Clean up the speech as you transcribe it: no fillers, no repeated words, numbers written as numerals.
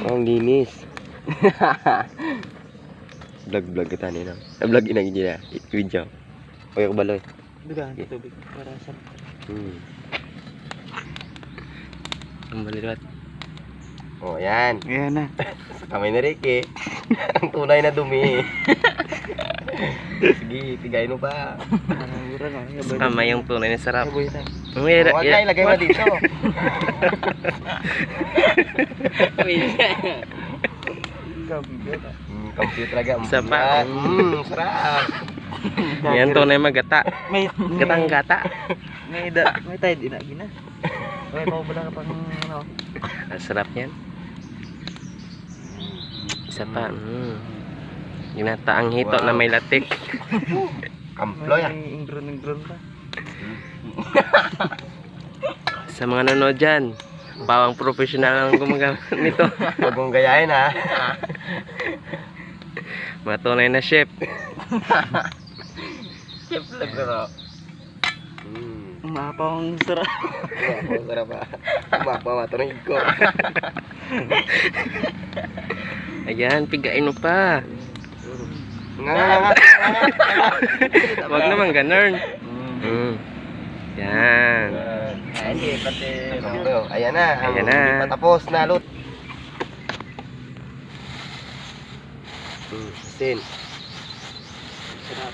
Ang linis. Vlog kita nila. Vlog ina gina. Video. Oy kabaloy. Dugaan tubig para sa Ang balirat. Oh, yan. Ayan na. Sa kamay na Ricky. Ang tunay na dumi. Sige, tigayin mo pa. Sa kamay yung tunay na sarap. Huwag na, ilagay mo dito. Compute talaga. Isa pa. Sarap. Yan tunay magata. May Gatang gata. may tayo din na gina. Okay, pabala ka pang ano. Ang sarap yan. Isa pa. Ginataang hito na may latik. Kamploy ah. May ingron pa. Sa mga nanonood dyan, bawang professional ang gumagamit nito. Huwag mong gayahin ha. Mga tunay na chef. Chef lang pero. Umapaw ang sarap. Sarap ha. Umapaw matunog ko. Ayan, pigain mo pa. Nga. Huwag naman ganun. Yan. Ay, pati. Ayan na. Ayan na. Hindi pa tapos na lut. Sin. Sarap.